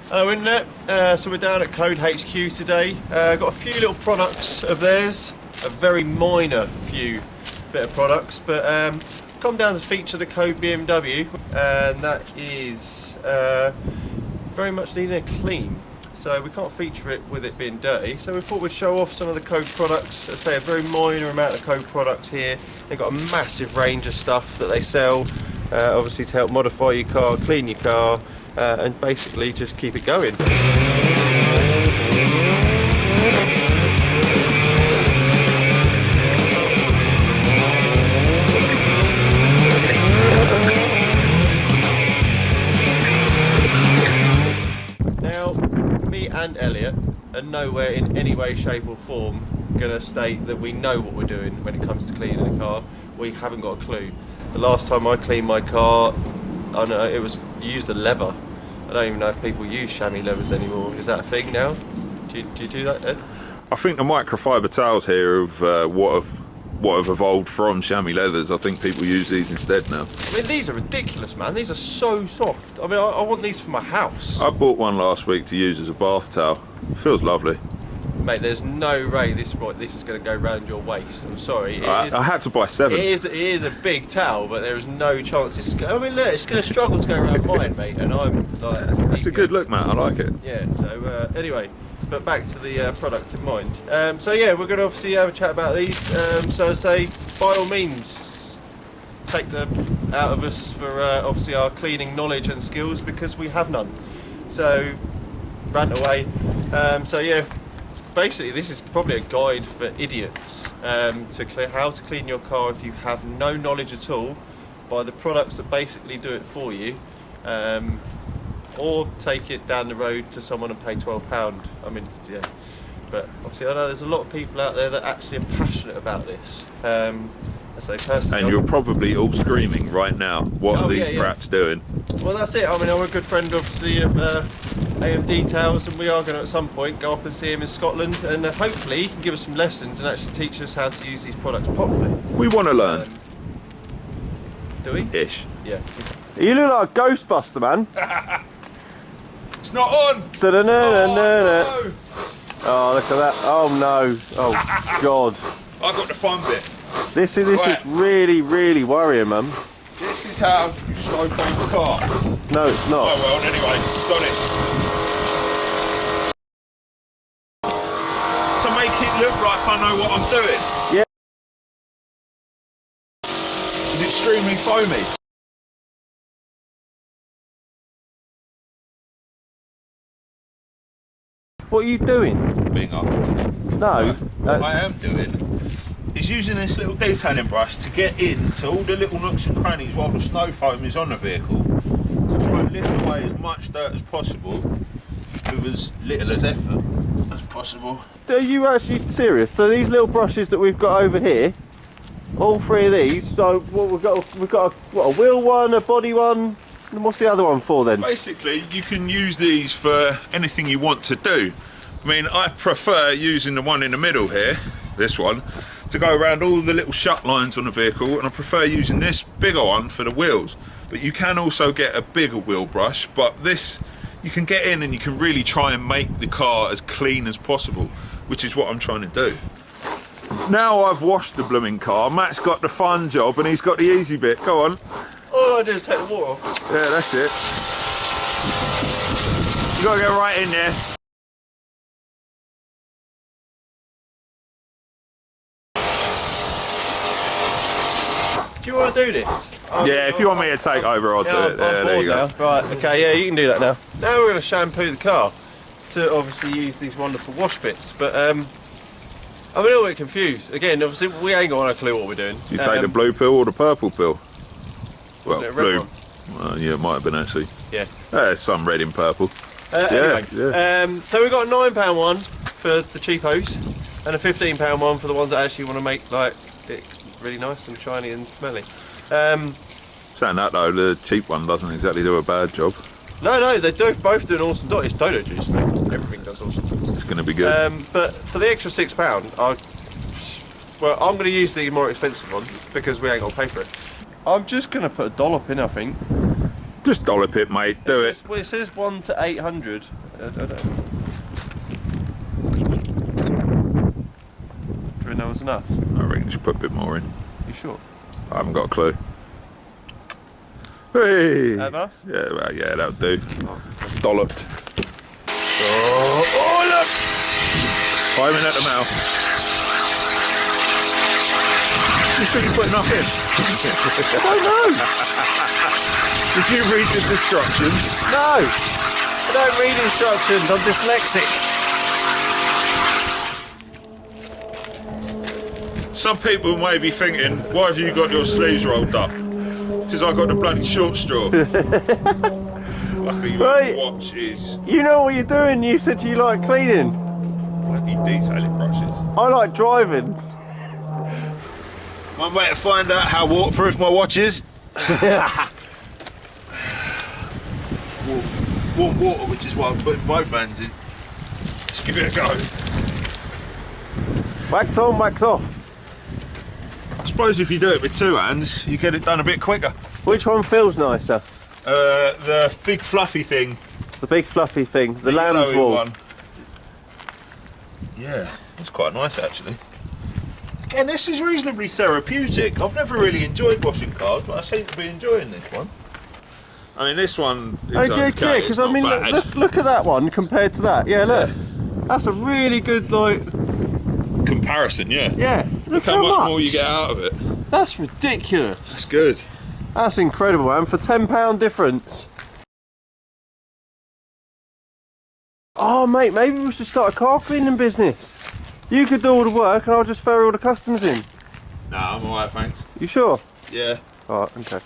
Hello Internet, so we're down at KODE HQ today. Got a few little products of theirs, a very minor few bit of products, but come down to feature the KODE BMW, and that is very much needing a clean. So we can't feature it with it being dirty, so we thought we'd show off some of the KODE products. Let's say a very minor amount of KODE products here. They've got a massive range of stuff that they sell, obviously to help modify your car, clean your car, and basically just keep it going. Now, me and Elliot are nowhere in any way, shape or form going to state that we know what we're doing when it comes to cleaning a car. We haven't got a clue. The last time I cleaned my car, I know it was used a leather. I don't even know if people use chamois leathers anymore. Is that a thing now? Do you do that, Ed? I think the microfiber towels here have what have evolved from chamois leathers. I think people use these instead now. I mean, these are ridiculous, man. These are so soft. I mean, I want these for my house. I bought one last week to use as a bath towel. It feels lovely. Mate, there's no way this is going to go round your waist. I'm sorry. I had to buy 7. It is a big towel, but there is no chance it's. I mean, look, it's going to struggle to go around mine, mate. And I'm like. That's a good look, Matt. I like it. Yeah. So anyway, but back to the product in mind. So yeah, we're going to obviously have a chat about these. So I say, by all means, take them out of us for obviously our cleaning knowledge and skills, because we have none. So rant away. So yeah. Basically, this is probably a guide for idiots to how to clean your car if you have no knowledge at all, by the products that basically do it for you, or take it down the road to someone and pay £12. I mean, yeah. But obviously, I know there's a lot of people out there that actually are passionate about this. I say personally, and you're probably all screaming right now, what are these brats doing? Well, that's it. I mean, I'm a good friend, obviously, of AM Details, and we are going to at some point go up and see him in Scotland, and hopefully he can give us some lessons and actually teach us how to use these products properly. We want to learn. Do we? Ish. Yeah. You look like a Ghostbuster, man. It's not on! Oh, oh, look at that. Oh, no. Oh, God. I got the fun bit. This is really, really worrying, man. This is how you slow foam the car. No, it's not. Oh well, anyway, done it. To make it look like I know what I'm doing. Yeah. It's extremely foamy. What are you doing? Being artistic. No. What I am doing is using this little detailing brush to get into all the little nooks and crannies while the snow foam is on the vehicle, to try and lift away as much dirt as possible with as little as effort as possible. Are you actually serious? So these little brushes that we've got over here, all 3 of these, so what we've got a wheel one, a body one, and what's the other one for then? Basically, you can use these for anything you want to do. I mean, I prefer using the one in the middle here, this one, to go around all the little shut lines on the vehicle, and I prefer using this bigger one for the wheels. But you can also get a bigger wheel brush, but this, you can get in and you can really try and make the car as clean as possible, which is what I'm trying to do. Now I've washed the blooming car, Matt's got the fun job and he's got the easy bit. Go on. All I do is take the water off. Yeah, that's it. You gotta get right in there. Do you want to do this? Yeah, if you want me to take over, I'll do it. There you go. Right, okay, yeah, you can do that now. Now we're going to shampoo the car to obviously use these wonderful wash bits, but I'm a little bit confused. Again, obviously we ain't got a clue what we're doing. You take the blue pill or the purple pill? Well, Well, it a red blue. one? Well, yeah, it might have been actually. Yeah. There's some red in purple. Anyway, yeah. so we've got a £9 one for the cheapos, and a £15 one for the ones that actually want to make like it really nice and shiny and smelly. Saying that though, the cheap one doesn't exactly do a bad job. No, they do both do an awesome job. It's Dodo Juice, mate. Everything does awesome jobs. It's going to be good. But for the extra £6, I'm going to use the more expensive one because we ain't got to pay for it. I'm just going to put a dollop in, I think. Just dollop it, mate. Do it. Well, it says 1 to 800. I don't know. Do you know it's enough? I reckon just put a bit more in. You sure? I haven't got a clue. Hey! Enough? Yeah, well, yeah, that'll do. Dolloped. Oh, look! Foaming at the mouth. You sure you put enough in? I don't know. Did you read the instructions? No, I don't read instructions. I'm dyslexic. Some people may be thinking, why have you got your sleeves rolled up? Because I got the bloody short straw. Luckily, Right. your watch is You know what you're doing. You said you like cleaning. bloody detailing brushes. I like driving. One way to find out how waterproof my watch is. Warm water, which is why I'm putting both hands in. Let's give it a go. Wax on, wax off. I suppose if you do it with two hands, you get it done a bit quicker. Which one feels nicer? The big fluffy thing. The big fluffy thing, the lamb's yellowy wool. one. Yeah, it's quite nice actually. Again, this is reasonably therapeutic. I've never really enjoyed washing cars, but I seem to be enjoying this one. I mean, this one is Okay, okay. yeah, because I mean, look at that one compared to that. Yeah, look. That's a really good, like, comparison, yeah. yeah. Look how much more you get out of it. That's ridiculous. That's good. That's incredible, man. For £10 difference. Oh, mate, maybe we should start a car cleaning business. You could do all the work and I'll just ferry all the customers in. Nah, I'm alright, thanks. You sure? Yeah. Alright, okay.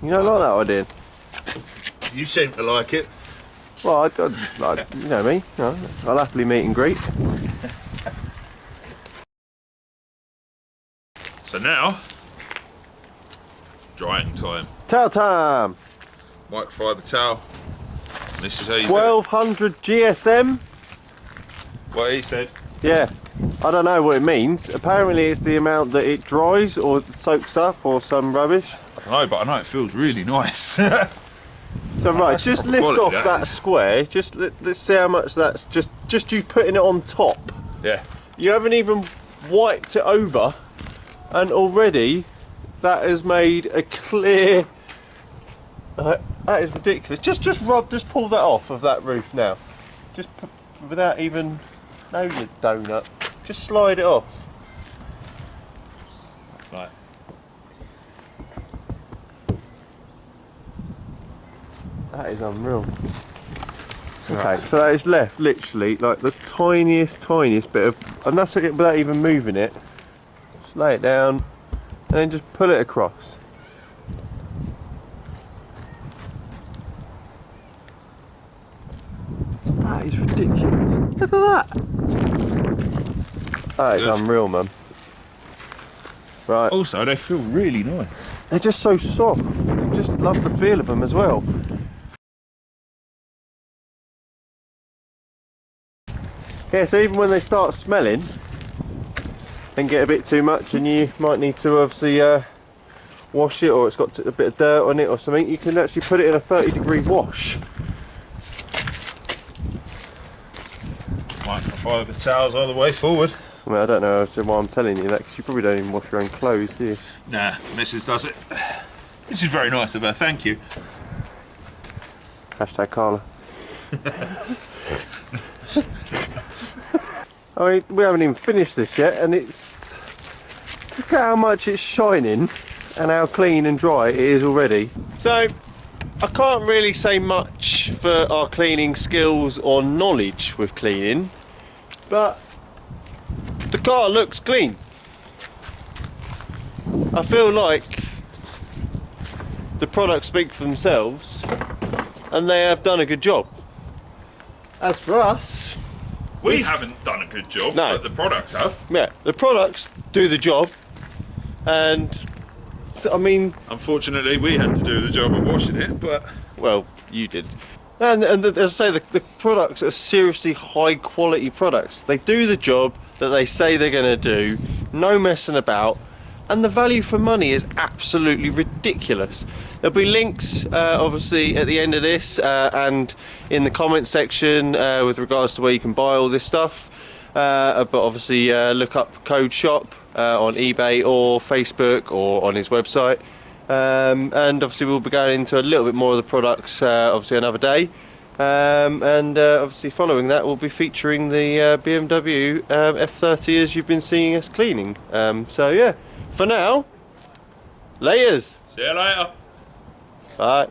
You don't like that idea? You seem to like it. Well, like, you know me. You know, I'll happily meet and greet. So now, drying time. Towel time. Microfiber towel. And this is how you do 1200 GSM. it. What he said. Yeah. I don't know what it means. Apparently it's the amount that it dries or soaks up or some rubbish. I don't know, but I know it feels really nice. So right, that's just proper lift quality, off that that is. square. Just let's see how much that's just you putting it on top. Yeah. You haven't even wiped it over, and already that has made a clear. That is ridiculous. Just pull that off of that roof now. Without even. No, you donut. Just slide it off. Right. That is unreal. Okay, so that is left literally like the tiniest bit of, and that's it without even moving it. Just lay it down and then just pull it across. That is ridiculous. Look at that. That is Good. unreal, man. Right. Also, they feel really nice. They're just so soft. I just love the feel of them as well. Yeah, so even when they start smelling and get a bit too much and you might need to obviously wash it, or it's got a bit of dirt on it or something, you can actually put it in a 30-degree wash. Microfiber towels all the way forward. I mean, I don't know why I'm telling you that, because you probably don't even wash your own clothes, do you? Nah, Mrs. does it. Which is very nice of her, thank you. Hashtag Carla. I mean, we haven't even finished this yet, and it's... Look at how much it's shining and how clean and dry it is already. So, I can't really say much for our cleaning skills or knowledge with cleaning, but the car looks clean. I feel like the products speak for themselves and they have done a good job. As for us, We haven't done a good job, No. but the products have. yeah, the products do the job, and I mean, Unfortunately, we had to do the job of washing it, but well, you did. And as I say, the products are seriously high quality products. They do the job that they say they're going to do, no messing about. and the value for money is absolutely ridiculous. There'll be links obviously at the end of this and in the comment section with regards to where you can buy all this stuff, but obviously look up Code Shop on eBay or Facebook or on his website, and obviously we'll be going into a little bit more of the products obviously another day. And obviously following that we'll be featuring the BMW F30 as you've been seeing us cleaning. So yeah, for now, layers. See you later. Bye.